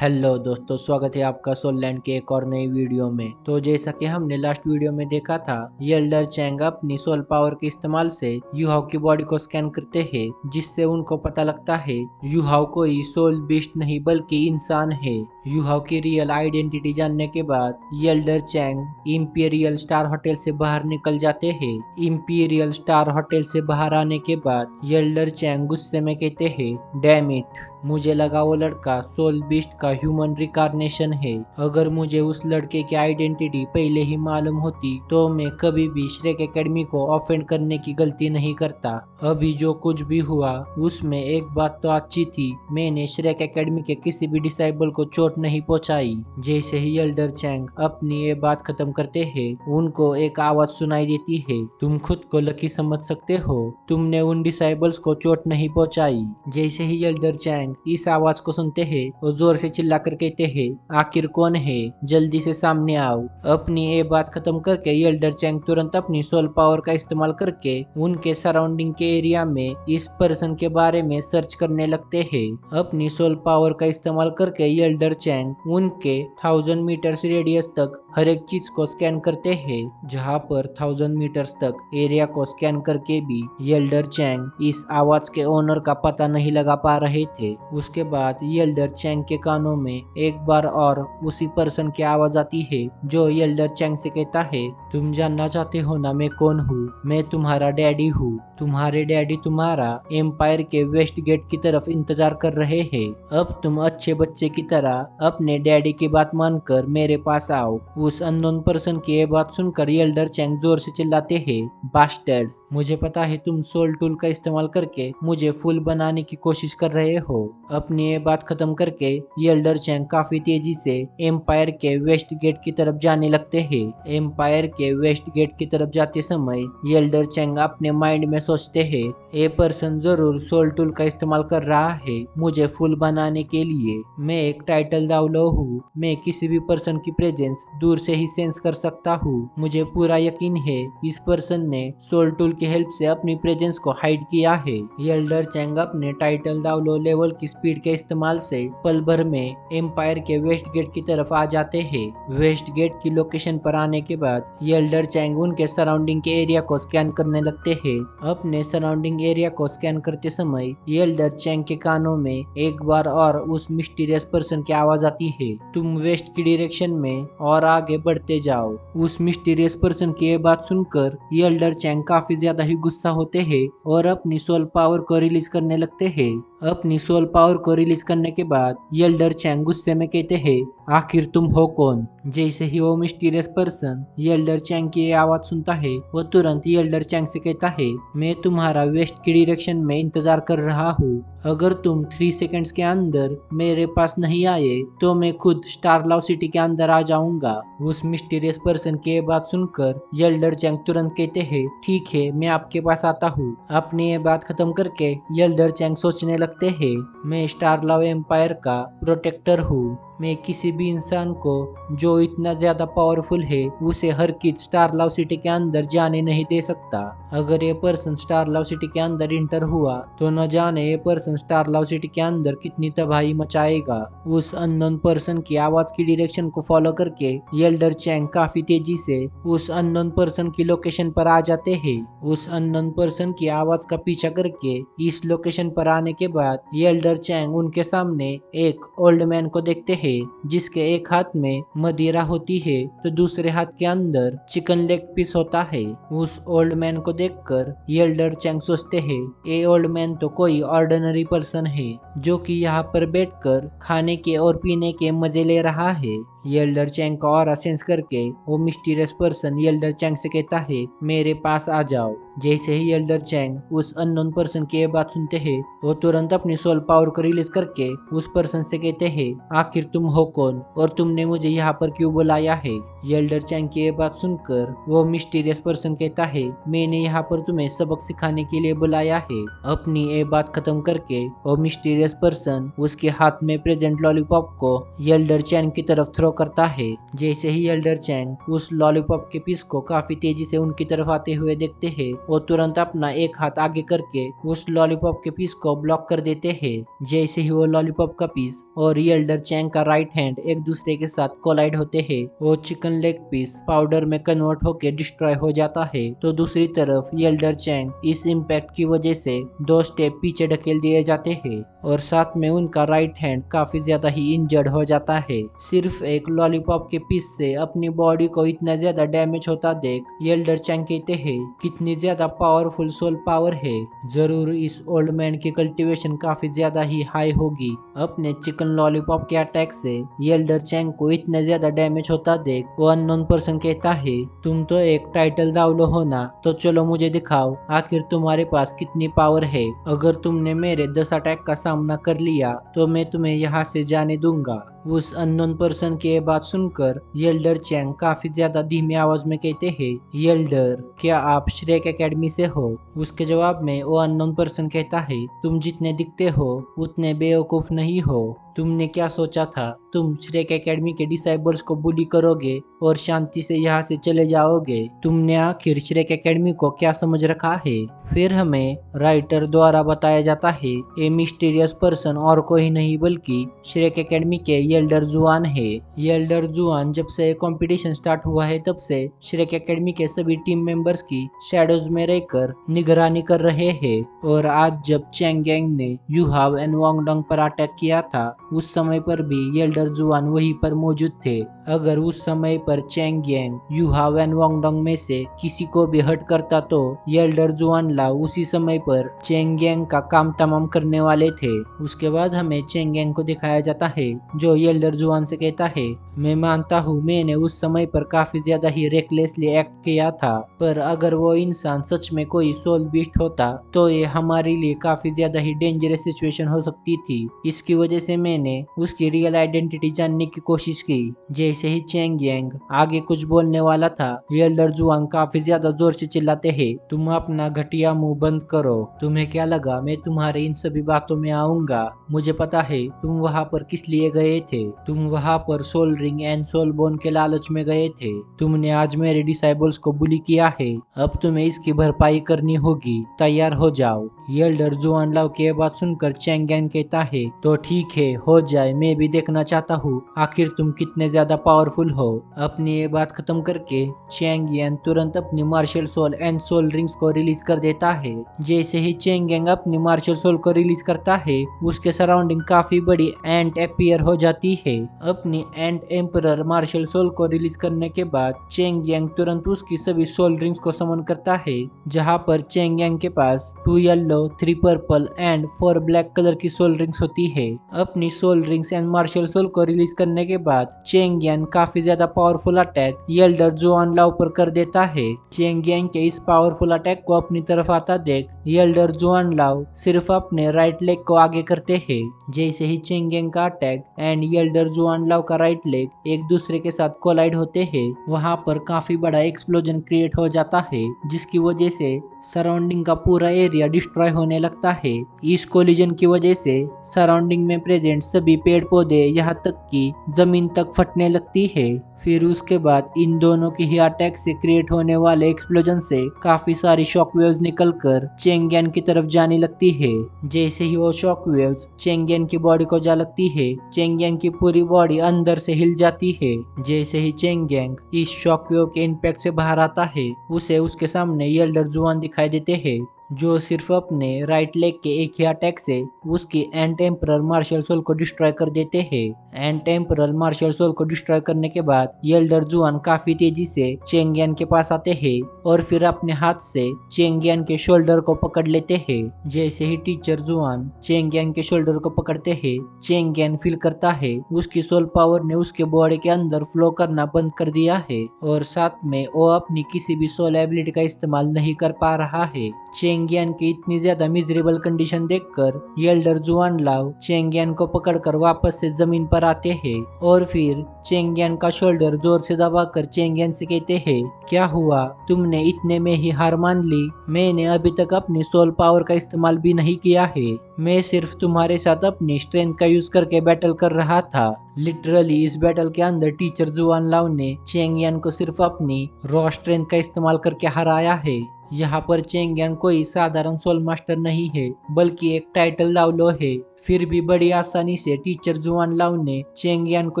Hello दोस्तों, स्वागत है आपका सोललैंड के एक और नई वीडियो में। तो जैसा कि हमने लास्ट वीडियो में देखा था, ये एल्डर चैंग अपनी सोल पावर के इस्तेमाल से यूहाओ की बॉडी को स्कैन करते हैं, जिससे उनको पता लगता है यूहाओ कोई सोल बीस्ट नहीं बल्कि इंसान है। यूहाओ की रियल आइडेंटिटी जानने के बाद ये elder Chang imperial star hotel से बाहर निकल जाते हैं। इंपीरियल स्टार होटल से बाहर आने के बाद ये एल्डर चैंग गुस्से में कहते हैं, डैम इट, मुझे लगा वो लड़का सोल बीस्ट का ह्यूमन रिकारनेशन है। अगर मुझे उस लड़के की आइडेंटिटी पहले ही मालूम होती तो मैं कभी भी श्रेक एकेडमी को ऑफेंड करने की गलती नहीं करता। अभी जो कुछ भी हुआ उसमें एक बात तो अच्छी थी, मैंने श्रेक एकेडमी के किसी भी डिसाइबल को चोट नहीं पहुंचाई। जैसे ही एल्डर चैंग अपनी ये बात खत्म करते हैं, उनको एक आवाज सुनाई देती है, तुम खुद को लकी समझ सकते हो, तुमने उन डिसाइबल्स को चोट नहीं पहुंचाई। जैसे ही एल्डर चैंग इस आवाज को सुनते हैं वो जोर से चिल्लाकर कहते हैं, आखिर कौन है, जल्दी से सामने आओ। अपनी ये बात खत्म करके एल्डर चैंग तुरंत अपनी सोल पावर का इस्तेमाल करके उनके सराउंडिंग के एरिया में इस पर्सन के बारे में सर्च करने लगते हैं। अपनी सोल पावर का इस्तेमाल करके एल्डर चैंग उनके 1000 मीटर्स रेडियस तक हर एक चीज को स्कैन करते हैं। जहां पर 1000 मीटर्स तक एरिया को स्कैन करके भी एल्डर चैंग इस आवाज के ओनर का पता नहीं लगा पा रहे थे। उसके बाद एल्डर चैंग के कानों में एक बार और उसी पर्सन की आवाज आती है, जो एल्डर चैंग से कहता है, तुम जानना चाहते हो ना मैं कौन हूँ, मैं तुम्हारा डैडी हूँ। तुम्हारे डैडी तुम्हारा एम्पायर के वेस्ट गेट की तरफ इंतजार कर रहे हैं। अब तुम अच्छे बच्चे की तरह अपने डैडी की बात मानकर मेरे पास आओ। उस अननोन पर्सन की ये बात सुनकर एल्डर चैंग जोर से चिल्लाते हैं, बास्टर्ड, मुझे पता है तुम सोल टूल का इस्तेमाल करके मुझे फुल बनाने की कोशिश कर रहे हो। अपनी ये बात खत्म करके एल्डर चैंग काफी तेजी से एम्पायर के वेस्ट गेट की तरफ जाने लगते हैं। एम्पायर के वेस्ट गेट की तरफ जाते समय एल्डर चैंग अपने माइंड में सोचते हैं, ये पर्सन जरूर सोल टूल का इस्तेमाल कर रहा है मुझे फुल बनाने के लिए। मैं एक टाइटल दावलो हूँ, मैं किसी भी पर्सन की प्रेजेंस दूर से ही सेंस कर सकता हूँ। मुझे पूरा यकीन है इस पर्सन ने सोल टूल की हेल्प से अपनी प्रेजेंस को हाइड किया है। एल्डर चैंग अपने टाइटल दावलो लेवल की स्पीड के इस्तेमाल से पल भर में एम्पायर के वेस्ट गेट की तरफ आ जाते हैं। वेस्ट गेट की लोकेशन पर आने के बाद एल्डर चैंग उनके सराउंडिंग के एरिया को स्कैन करने लगते हैं। अपने सराउंडिंग एरिया को स्कैन करते समय एल्डर चैंग के कानों में एक बार और उस मिस्टीरियस पर्सन की आवाज आती है, तुम वेस्ट की डायरेक्शन में और आगे बढ़ते जाओ। उस मिस्टीरियस पर्सन की ये बात सुनकर एल्डर चैंग काफी ज्यादा ही गुस्सा होते हैं और अपनी सोल पावर को रिलीज करने लगते हैं। अपनी सोल पावर को रिलीज करने के बाद एल्डर चैंग गुस्से में कहते हैं, आखिर तुम हो कौन। जैसे ही वो मिस्टीरियस पर्सन एल्डर चैंग की ये आवाज सुनता है, वो तुरंत एल्डर चैंग से कहता है, मैं तुम्हारा वेस्ट की डायरेक्शन में इंतजार कर रहा हूँ। अगर तुम 3 सेकंड्स के अंदर मेरे पास नहीं आए तो मैं खुद स्टारलाव सिटी के अंदर आ जाऊंगा। उस मिस्टीरियस पर्सन की ये बात सुनकर एल्डर चैंग तुरंत कहते हैं, ठीक है मैं आपके पास आता हूँ। अपनी ये बात खत्म करके एल्डर चैंग सोचने लगते हैं, मैं स्टारलाव एम्पायर का प्रोटेक्टर हूँ। मैं किसी भी इंसान को जो इतना ज्यादा पावरफुल है उसे हर किड स्टारलाव सिटी के अंदर जाने नहीं दे सकता। अगर ये पर्सन स्टारलाव सिटी के अंदर इंटर हुआ तो न जाने ये पर्सन स्टारलाव सिटी के अंदर कितनी तबाही मचाएगा। उस अननोन पर्सन की आवाज की डायरेक्शन को फॉलो करके एल्डर चैंग काफी तेजी से उस अननोन पर्सन की लोकेशन पर आ जाते हैं। उस अननोन पर्सन की आवाज का पीछा करके इस लोकेशन पर आने के बाद एल्डर चैंग उनके सामने एक ओल्ड मैन को देखते हैं, जिसके एक हाथ में मदिरा होती है तो दूसरे हाथ के अंदर चिकन लेग पीस होता है। उस ओल्ड मैन को देखकर एल्डर चैंग सोचते हैं, ये ओल्ड मैन तो कोई ऑर्डिनरी पर्सन है जो कि यहाँ पर बैठकर खाने के और पीने के मजे ले रहा है। एल्डर चैंग का ऑरा सेंस करके वो मिस्टीरियस पर्सन एल्डर चैंग से कहता है, मेरे पास आ जाओ। जैसे ही एल्डर चैंग उस अननोन पर्सन की ये बात सुनते हैं, वो तुरंत अपनी सोल पावर को रिलीज करके उस पर्सन से कहते हैं, आखिर तुम हो कौन और तुमने मुझे यहाँ पर क्यों बुलाया है। एल्डर चैंग की ये बात सुनकर वो मिस्टीरियस पर्सन कहता है, मैंने यहाँ पर तुम्हें सबक सिखाने के लिए बुलाया है। अपनी ये बात खत्म करके वो मिस्टीरियस पर्सन उसके हाथ में प्रेजेंट लॉलीपॉप को एल्डर चैंग की तरफ थ्रो करता है। जैसे ही एल्डर चैंग उस लॉलीपॉप के पीस को काफी तेजी से उनकी तरफ आते हुए देखते हैं, वो तुरंत अपना एक हाथ आगे करके उस लॉलीपॉप के पीस को ब्लॉक कर देते हैं। जैसे ही वो लॉलीपॉप का पीस और एल्डर चैंग का राइट हैंड एक दूसरे के साथ कोलाइड होते हैं, वो चिकन लेग पीस पाउडर में कन्वर्ट होकर डिस्ट्रॉय हो जाता है। तो दूसरी तरफ एल्डर चैंग इस इम्पैक्ट की वजह से 2 स्टेप पीछे ढकेल दिए जाते हैं और साथ में उनका राइट हैंड काफी ज्यादा ही इंजर्ड हो जाता है। सिर्फ एक लॉलीपॉप के पीस से अपनी बॉडी को इतना ज्यादा डैमेज होता देख एल्डर चैंग कहते हैं, कितनी ज्यादा पावरफुल सोल पावर है। जरूर इस ओल्ड मैन की कल्टीवेशन काफी ज्यादा ही हाई होगी। अपने चिकन लॉलीपॉप के अटैक से एल्डर चैंग को इतना ज्यादा डैमेज होता देख वो अननोन पर्सन कहता है, तुम तो एक टाइटल दावलो हो ना, तो चलो मुझे दिखाओ आखिर तुम्हारे पास कितनी पावर है। अगर तुमने मेरे 10 अटैक का सामना कर लिया तो मैं तुम्हें यहाँ से जाने दूंगा। उस अननोन पर्सन की ये बात सुनकर एल्डर चैंग काफी ज्यादा धीमी आवाज में कहते हैं, एल्डर क्या आप श्रेक एकेडमी से हो? उसके जवाब में वो अननोन पर्सन कहता है, तुम जितने दिखते हो उतने बेवकूफ नहीं हो। तुमने क्या सोचा था तुम श्रेक एकेडमी के डिसाइबल्स को बुली करोगे और शांति से यहाँ से चले जाओगे? तुमने आखिर श्रेक एकेडमी को क्या समझ रखा है? फिर हमें राइटर द्वारा बताया जाता है ये मिस्टीरियस पर्सन और कोई नहीं बल्कि श्रेक एकेडमी के एल्डर जुआन है। एल्डर जुआन जब से कंपटीशन स्टार्ट हुआ है तब से श्रेक एकेडमी के सभी टीम मेंबर्स की शैडोज में रहकर निगरानी कर रहे हैं और आज जब चैंग गैंग ने यू हाव एंड वांगडोंग पर अटैक किया था उस समय पर भी एल्डर जुआन वहीं पर मौजूद थे। अगर उस समय पर चैंग गैंग यू हाव एंड वांगडोंग में से किसी को भी हट करता तो एल्डर जुआन ला उसी समय पर चैंग गैंग का काम तमाम करने वाले थे। उसके बाद हमें चैंग गैंग को दिखाया जाता है जो एल्डर जुआन से कहता है, मैं मानता हूँ मैंने उस समय पर काफी ज्यादा ही रेकलेसली एक्ट किया था, पर अगर वो इंसान सच में कोई सोल बीस्ट होता तो ये हमारे लिए काफी ज्यादा ही डेंजरस सिचुएशन हो सकती थी। इसकी वजह से मैंने उसकी रियल आइडेंटिटी जानने की कोशिश की। जैसे ही चैंग गैंग आगे कुछ बोलने वाला था एल्डर जुआन काफी ज्यादा जोर से चिल्लाते हैं, तुम अपना घटिया मुंह बंद करो। तुम्हें क्या लगा मैं तुम्हारे इन सभी बातों में आऊंगा? मुझे पता है तुम वहाँ पर किस लिए गए थे। तुम वहाँ पर soul ring and soul bone के लालच में गए थे। तुमने आज मेरे डिसाइबल्स को बुली किया है, अब तुम्हें इसकी भरपाई करनी होगी। तैयार हो जाओ। एल्डर जुआन लाओ की बात सुनकर चैंग गैंग कहता है, तो ठीक है हो जाए, मैं भी देखना चाहता हूँ आखिर तुम कितने ज्यादा पावरफुल हो। अपनी ये बात खत्म करके चैंग गैंग तुरंत अपनी martial soul and soul rings को रिलीज कर देता है। जैसे ही चैंग गैंग अपनी मार्शल सोल को रिलीज करता है उसके सराउंडिंग काफी बड़ी एंट अपीयर हो जाती है। अपनी एंट एम्परर मार्शल सोल को रिलीज करने के बाद चैंग गैंग तुरंत उसकी सभी सोल रिंग्स को समन करता है, जहाँ पर चैंग गैंग के पास 2 yellow 3 purple and 4 black colour की सोल रिंग्स होती है। अपनी soul rings and martial soul को रिलीज करने के बाद चैंग गैंग काफी ज्यादा पावरफुल अटैक एल्डर जुआन लाओ पर कर देता है। चैंग गैंग के इस पावरफुल अटैक को अपनी तरफ आता देख एल्डर जुआन लाओ सिर्फ अपने राइट लेग को आगे करते हैं। जैसे ही चैंग गैंग का अटैक एंड एल्डर जुआन लाओ का राइट लेग एक दूसरे के साथ कोलाइड होते हैं, वहां पर काफी बड़ा एक्सप्लोजन क्रिएट हो जाता है, जिसकी वजह से सराउंडिंग का पूरा एरिया डिस्ट्रॉय होने लगता है। इस कोलिजन की वजह से सराउंडिंग में प्रेजेंट सभी पेड़ पौधे यहाँ तक कि जमीन तक फटने लगती है। फिर उसके बाद इन दोनों की ही अटैक से क्रिएट होने वाले एक्सप्लोजन से काफी सारी शॉक वेव्स निकलकर चैंग गैंग की तरफ जाने लगती है। जैसे ही वो शॉक वेव्स चैंग गैंग की बॉडी को जा लगती है, चैंग गैंग की पूरी बॉडी अंदर से हिल जाती है। जैसे ही चैंग गैंग इस शॉक वेव के इम्पैक्ट से बाहर आता है, उसे उसके सामने एल्डर जुआन दिखाई देते हैं, जो सिर्फ अपने राइट लेग के एक ही अटैक से उसकी एंट एम्परर मार्शल सोल को डिस्ट्रॉय कर देते हैं। एंट एम्परर मार्शल सोल को डिस्ट्रॉय करने के बाद एल्डर जुआन काफी तेजी से चैंग गैंग के पास आते हैं और फिर अपने हाथ से चैंग गैंग के शोल्डर को पकड़ लेते हैं। जैसे ही टीचर जुआन चैंग गैंग के शोल्डर को पकड़ते हैं, चैंग गैंग फील करता है उसकी सोल पावर ने उसके बॉडी के अंदर फ्लो करना बंद कर दिया है और साथ में वो अपनी किसी भी सोल एबिलिटी का इस्तेमाल नहीं कर पा रहा है। चैंग चेंगियन की इतनी ज्यादा मिजरेबल कंडीशन देखकर एल्डर जुआन लाव चेंगियन को पकड़कर वापस से जमीन पर आते हैं और फिर चेंगियन का शोल्डर जोर से दबाकर चेंगियन से कहते हैं, क्या हुआ, तुमने इतने में ही हार मान ली? मैंने अभी तक अपनी सोल पावर का इस्तेमाल भी नहीं किया है। मैं सिर्फ तुम्हारे साथ अपनी स्ट्रेंथ का यूज करके बैटल कर रहा था। लिटरली इस बैटल के अंदर टीचर जुआन लाव ने चेंगियन को सिर्फ अपनी रॉ स्ट्रेंथ का इस्तेमाल करके हराया है। यहाँ पर चेंगियन कोई साधारण सोल मास्टर नहीं है, बल्कि एक टाइटल दावलो है। फिर भी बड़ी आसानी से टीचर जुआन लाव ने चेंगियन को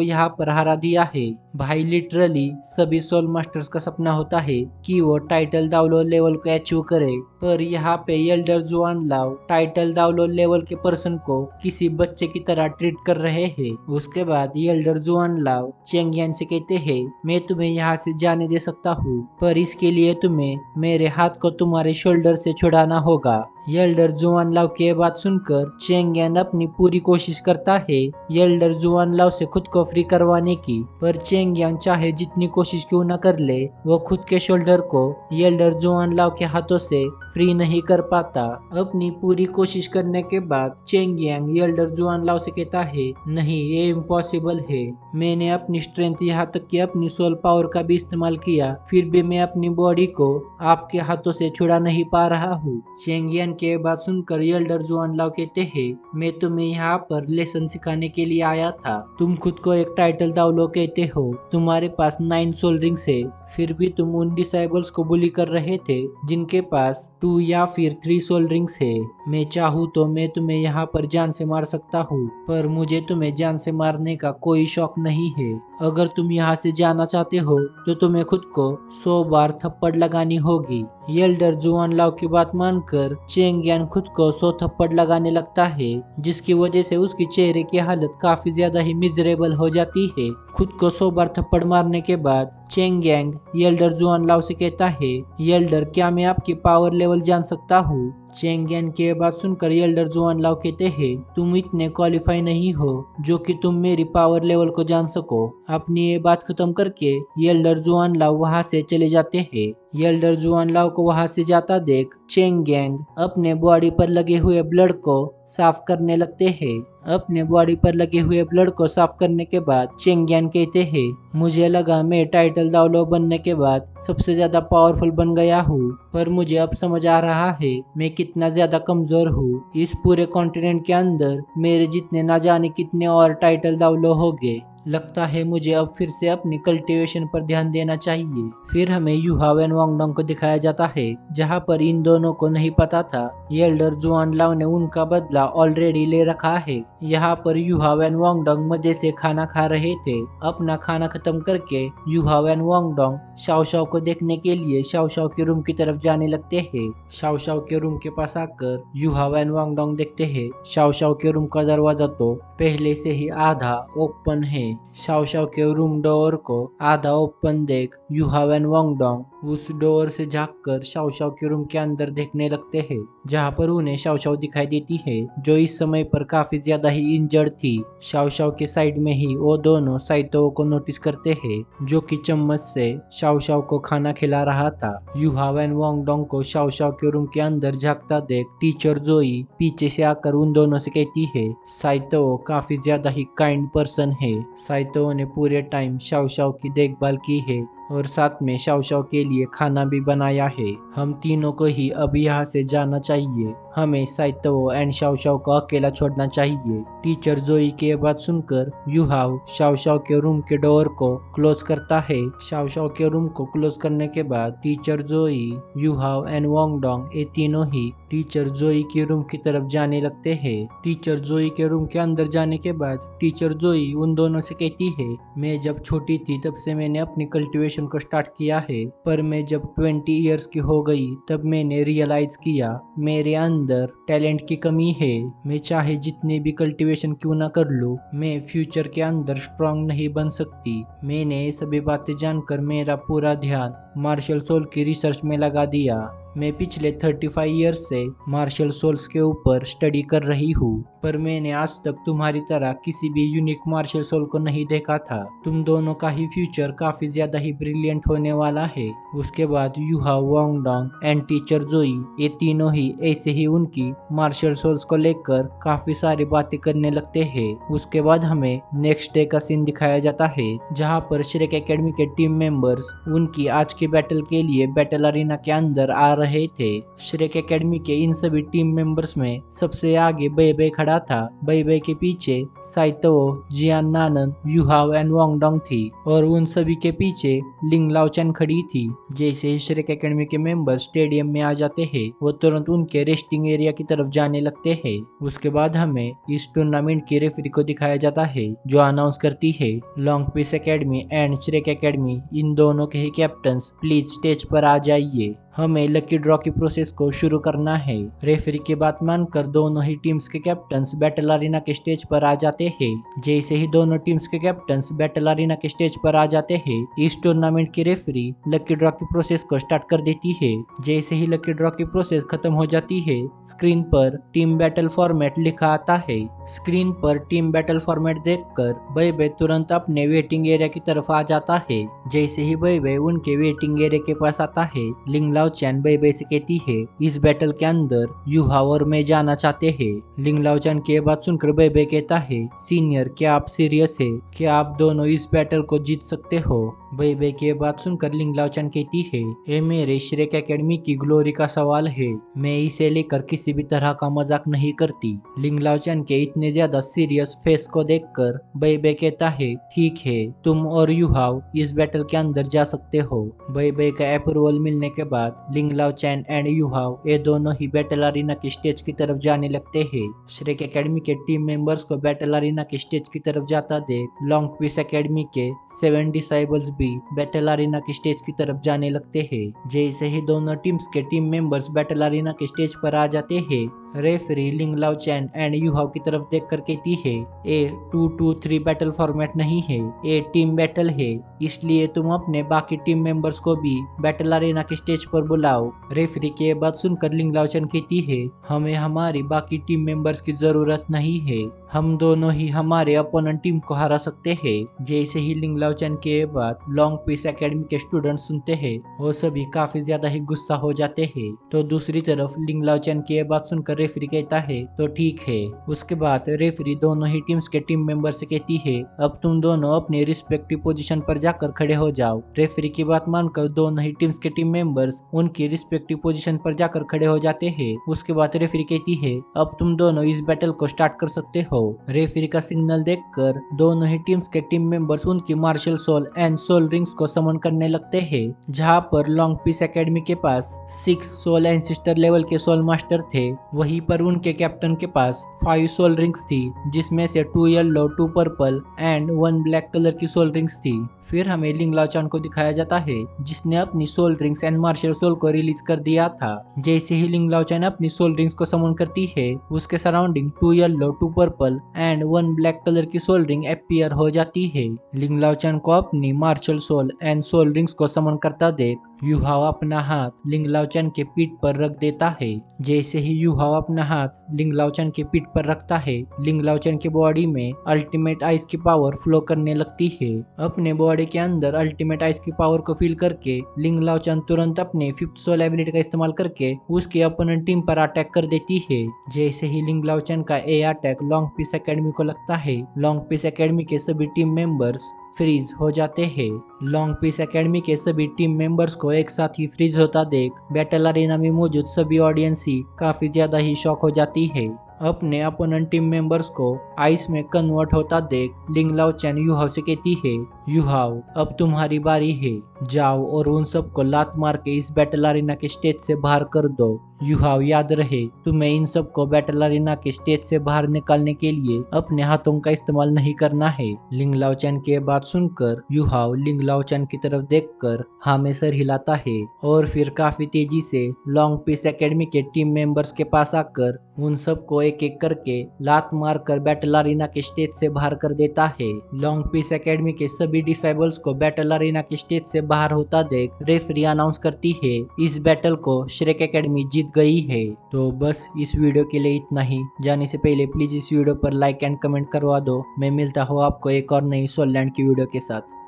यहाँ पर हरा दिया है। भाई लिटरली सभी सोल मास्टर्स का सपना होता है कि वो टाइटल दावलो लेवल को अचीव करे, पर यहाँ पे एल्डर जुआन लाव टाइटल दावलो लेवल के पर्सन को किसी बच्चे की तरह ट्रीट कर रहे हैं। उसके बाद एल्डर जुआन लाव चेंगियन से कहते हैं, मैं तुम्हें यहाँ से जाने दे सकता हूँ, पर इसके लिए तुम्हें मेरे हाथ को तुम्हारे शोल्डर से छुड़ाना होगा। एल्डर जुआन लाव की बात सुनकर चेंगियन अपनी पूरी कोशिश करता है एल्डर जुआन लाव से खुद को फ्री करवाने की, पर चेंगियन चाहे जितनी कोशिश क्यों न कर ले, वो खुद के शोल्डर को एल्डर जुआन लाव के हाथों से फ्री नहीं कर पाता। अपनी पूरी कोशिश करने के बाद चेंगियन एल्डर जुआन लाव से कहता है, नहीं ये इम्पॉसिबल है। मैंने अपनी स्ट्रेंथ यहाँ तक कि अपनी सोल पावर का भी इस्तेमाल किया, फिर भी मैं अपनी बॉडी को आपके हाथों से छुड़ा नहीं पा रहा हूँ। चेंगियन की बात सुनकर एल्डर जुआन लाव कहते हैं, मैं तुम्हें यहाँ पर लेसन सिखाने के लिए आया था। तुम खुद को एक टाइटल दावलो कहते हो, तुम्हारे पास 9 सोल रिंग्स है, फिर भी तुम उन डिसाइबल्स को बुली कर रहे थे जिनके पास 2 या फिर 3 सोल रिंग्स है। मैं चाहूँ तो मैं तुम्हें यहाँ पर जान से मार सकता हूँ, पर मुझे तुम्हें जान से मारने का कोई शौक नहीं है। अगर तुम यहाँ से जाना चाहते हो तो तुम्हें खुद को 100 बार थप्पड़ लगानी होगी। एल्डर जुआन लाव की बात मानकर चेंगियन खुद को 100 थप्पड़ लगाने लगता है, जिसकी वजह से उसके चेहरे की हालत काफी ज्यादा ही मिजरेबल हो जाती है। खुद को 100 बार थप्पड़ मारने के बाद चेंगियन एल्डर जुआन लाव से कहता है, एल्डर क्या मैं आपकी पावर लेवल जान सकता हूँ? चेंगियन की बात सुनकर एल्डर जुआन लाव कहते हैं, तुम इतने क्वालिफाई नहीं हो जो कि तुम मेरी पावर लेवल को जान सको। अपनी ये बात खत्म करके एल्डर जुआन लाव वहां से चले जाते हैं। एल्डर जुआन लाव को वहां से जाता देख चेंगियन अपने बॉडी पर लगे हुए ब्लड को साफ करने लगते हैं। अपने बॉडी पर लगे हुए ब्लड को साफ करने के बाद चेंगियन कहते हैं, मुझे लगा मैं टाइटल दावलो बनने के बाद सबसे ज्यादा पावरफुल बन गया हूँ, पर मुझे अब समझ आ रहा है मैं कितना ज्यादा कमजोर हूँ। इस पूरे कॉन्टिनेंट के अंदर मेरे जितने ना जाने कितने और टाइटल दावलो हो गए। लगता है मुझे अब फिर से अपनी कल्टीवेशन पर ध्यान देना चाहिए। फिर हमें युहाव एंड वांगडोंग को दिखाया जाता है, जहां पर इन दोनों को नहीं पता था एल्डर जुआन लाव ने उनका बदला ऑलरेडी ले रखा है। यहाँ पर युहाव एंड वांगडोंग मजे से खाना खा रहे थे। अपना खाना खत्म करके युहाव एंड वांगडोंग शाओ शाओ को देखने के लिए शाओ शाओ के रूम की तरफ जाने लगते हैं। शाओ शाओ के रूम के पास आकर युहाव एंड वांगडोंग देखते हैं शाओ शाओ के रूम का दरवाजा तो पहले से ही आधा ओपन है। शाओ शाओ के रूम डोर को आधा ओपन देख युहाव एंड वांगडोंग उस डोर से झांककर शाओ शाओ के रूम के अंदर देखने लगते हैं, जहां पर उन्हें शाओ शाओ दिखाई देती है, जो इस समय पर काफी ज्यादा ही इंजर्ड थी। शाओ शाओ के साइड में ही वो दोनों साइतो को नोटिस करते हैं, जो कि चम्मच से शाओ शाओ को खाना खिला रहा था। युहाव एंड वांगडोंग को शाओ शाओ के रूम के अंदर झांकता देख टीचर जोई पीछे से आकर उन दोनों से कहती है, साइतो काफी ज्यादा ही काइंड पर्सन है। साइतो ने पूरे टाइम शाओ शाओ की देखभाल की है और साथ में शाओ शाओ के लिए खाना भी बनाया है। हम तीनों को ही अब यहाँ से जाना चाहिए। हमें साइतो एंड शाओ शाओ को अकेला छोड़ना चाहिए। टीचर जोई की बात सुनकर युहाव शाओ शाओ के रूम के डोर को क्लोज करता है। शाओ शाओ के रूम को क्लोज करने के बाद टीचर जोई, युहाव एंड वांगडोंग ये तीनों ही टीचर जोई के रूम की तरफ जाने लगते हैं। टीचर जोई के रूम के अंदर जाने के बाद टीचर जोई उन दोनों से कहती है, मैं जब छोटी थी तब से मैंने अपनी कल्टीवेशन को स्टार्ट किया है, पर मैं जब 20 इयर्स की हो गई तब मैंने रियलाइज किया मेरे अंदर टैलेंट की कमी है। मैं चाहे जितने भी कल्टीवेशन क्यों ना कर लूं, मैं फ्यूचर के अंदर स्ट्रांग नहीं बन सकती। मैंने ये सभी बातें जानकर मेरा पूरा ध्यान मार्शल सोल की रिसर्च में लगा दिया। मैं पिछले 35 ईयर्स से मार्शल सोल्स के ऊपर स्टडी कर रही हूँ, पर मैंने आज तक तुम्हारी तरह किसी भी यूनिक मार्शल सोल को नहीं देखा था। तुम दोनों का ही फ्यूचर काफी ज्यादा ही ब्रिलियंट होने वाला है। उसके बाद युहाओ, वांगडोंग एंड टीचर जोई, ये तीनों ही ऐसे ही उनकी मार्शल सोल्स को लेकर काफी सारी बातें करने लगते हैं। उसके बाद हमें नेक्स्ट डे का सीन दिखाया जाता है, जहाँ पर श्रेक एकेडमी के टीम मेंबर्स उनकी आज के बैटल के लिए बैटल अरीना के अंदर आ रहे थे। श्रेक एकेडमी के इन सभी टीम मेंबर्स में सबसे आगे बेबे खड़ा था। बेबे के पीछे साइतो, जियान नानन, युहाओ एंड वांगडोंग थी और उन सभी के पीछे लिंग लाओचेन खड़ी थी। जैसे ही श्रेक एकेडमी के मेंबर स्टेडियम में आ जाते हैं, वो तुरंत उनके रेस्टिंग एरिया की तरफ जाने लगते हैं। उसके बाद हमें इस टूर्नामेंट की रेफरी को दिखाया जाता है, जो अनाउंस करती है, long peace academy and Shrek academy, इन दोनों के ही कैप्टन्स प्लीज स्टेज पर आ जाइए, हमें लकी ड्रॉ की प्रोसेस को शुरू करना है। रेफरी की बात मानकर दोनों ही टीम्स के कैप्टन्स बैटल अरीना के स्टेज पर आ जाते हैं। जैसे ही दोनों टीम्स के कैप्टन्स बैटल अरीना के स्टेज पर आ जाते हैं, इस टूर्नामेंट की रेफरी लकी ड्रॉ की प्रोसेस को स्टार्ट कर देती है। जैसे ही लकी ड्रॉ की प्रोसेस खत्म हो जाती है, स्क्रीन पर टीम बैटल फॉर्मेट लिखा आता है। स्क्रीन पर टीम बैटल फॉर्मेट देखकर बेबे तुरंत अपने वेटिंग एरिया की तरफ आ जाता है। जैसे ही बेबे उनके वेटिंग एरिया के पास आता है, लिंग लाओचेन बेबे से कहती है, इस बैटल के अंदर युहाओ और मैं जाना चाहते हैं। लिंग लाओचेन की बात सुनकर बेबे कहता है, सीनियर क्या आप सीरियस है? क्या आप दोनों इस बैटल को जीत सकते हो? बेबे की बात सुनकर लिंग लाओचेन कहती है, ये मेरे श्रेक एकेडमी की ग्लोरी का सवाल है, मैं इसे लेकर किसी भी तरह का मजाक नहीं करती। लिंग लाओचेन के इतने ज्यादा सीरियस फेस को देखकर बेबे कहता है, ठीक है, तुम और युहाओ इस बैटल के अंदर जा सकते हो। बेबे का अप्रूवल मिलने के बाद लिंग लाओचेन एंड युहाओ ये दोनों ही बैटल अरीना के स्टेज की तरफ जाने लगते हैं। श्रेक एकेडमी के टीम मेंबर्स को बैटल अरीना के स्टेज की तरफ जाता देख लॉन्ग पीस एकेडमी के 7 डिसाइबल्स भी बैटल अरीना के स्टेज की तरफ जाने लगते हैं। जैसे ही दोनों टीम्स के टीम मेंबर्स बैटल अरीना के स्टेज पर आ जाते हैं, रेफरी लिंग लाओचेन एंड युहाओ की तरफ देखकर कहती है, ये 2-2-3 बैटल फॉर्मेट नहीं है, ये टीम बैटल है, इसलिए तुम अपने बाकी टीम मेंबर्स को भी बैटल अरीना के स्टेज पर बुलाओ। रेफरी की बात सुनकर लिंग लाओचेन कहती है, हमें हमारी बाकी टीम मेंबर्स की जरूरत नहीं है, हम दोनों ही हमारे अपोनेंट टीम को हरा सकते हैं। जैसे ही लिंग लाओचेन की ये बात लॉन्ग पीस एकेडमी के स्टूडेंट्स सुनते हैं, वो सभी काफी ज्यादा ही गुस्सा हो जाते हैं। तो दूसरी तरफ लिंग लाओचेन की ये बात सुनकर रेफरी कहता है, तो ठीक है। उसके बाद रेफरी दोनों ही टीम्स के टीम मेंबर से कहती है, अब तुम दोनों अपने रिस्पेक्टिव पोजीशन पर जाकर खड़े हो जाओ। रेफरी की बात मानकर दोनों ही टीम्स के टीम मेंबर्स उनकी रिस्पेक्टिव पोजीशन पर जाकर खड़े हो जाते हैं। उसके बाद रेफरी कहती है, अब तुम दोनों इस बैटल को स्टार्ट कर सकते हो। रेफरी का सिग्नल देखकर दोनों ही टीम्स के टीम मेंबर्स उनकी martial soul and soul rings को समन करने लगते हैं। जहां पर लॉन्ग पीस एकेडमी के पास 6 सोल एंड सिस्टर लेवल के सोल मास्टर थे, वहीं पर उनके कैप्टन के पास 5 सोल रिंग्स थी, जिसमें से 2 yellow, 2 purple and 1 black colour की सोल रिंग्स थी। फिर हमें लिंग लाओचेन को दिखाया जाता है, जिसने अपनी soul rings and martial soul को रिलीज कर दिया था। जैसे ही लिंग लाओचेन अपनी सोल रिंग्स को समन करती है, उसके surrounding 2 yellow, 2 purple and 1 black colour की सोल रिंग अपीयर हो जाती है। लिंग लाओचेन को अपनी martial soul and soul rings को समन करता देख युहाओ अपना हाथ लिंग लाओचेन के पीठ पर रख देता है। जैसे ही युहाओ अपना हाथ लिंग लाओचेन के पीठ पर रखता है, लिंग लाओचेन की बॉडी में अल्टीमेट आइस की पावर फ्लो करने लगती है। अपने बॉडी के अंदर अल्टीमेट आइस की पावर को फील करके लिंग लाओचेन तुरंत अपने 5th सोल एबिलिटी का इस्तेमाल करके उसके अपोनेंट टीम पर अटैक कर देती है। जैसे ही लिंग लाओचेन का ए अटैक लॉन्ग पीस एकेडमी को लगता है, लॉन्ग पीस एकेडमी के सभी टीम मेंबर्स फ्रीज हो जाते हैं। लॉन्ग पीस एकेडमी के सभी टीम मेंबर्स को एक साथ ही फ्रीज होता देख बैटल अरीना में मौजूद सभी ऑडियंस ही काफी ज्यादा ही शॉक हो जाती है। अपने अपोनेंट टीम मेंबर्स को आइस में कन्वर्ट होता देख लिंग लाओचेन युहाओ से कहती है, युहाओ अब तुम्हारी बारी है, जाओ और उन सबको लात मार के इस बैटल अरीना के स्टेज से बाहर कर दो। युहाओ याद रहे, तुम्हें इन सबको बैटल अरीना के स्टेज से बाहर निकालने के लिए अपने हाथों का इस्तेमाल नहीं करना है। लिंग लाओचेन की बात सुनकर युहाओ लिंग लाओचेन की तरफ देखकर हाँ में सर हिलाता है और फिर काफी तेजी से लॉन्ग पीस एकेडमी के टीम मेंबर्स के पास आकर उन सबको एक एक करके लात मारकर बैटल अरीना के स्टेज से बाहर कर देता है। लॉन्ग पीस एकेडमी के सभी डिसाइबल्स को बैटल अरीना के स्टेज से बाहर होता देख रेफरी अनाउंस करती है इस बैटल को श्रेक एकेडमी जीत गई है। तो बस इस वीडियो के लिए इतना ही। जाने से पहले प्लीज इस वीडियो पर लाइक एंड कमेंट करवा दो। मैं मिलता हूँ आपको एक और नई सोल लैंड की वीडियो के साथ।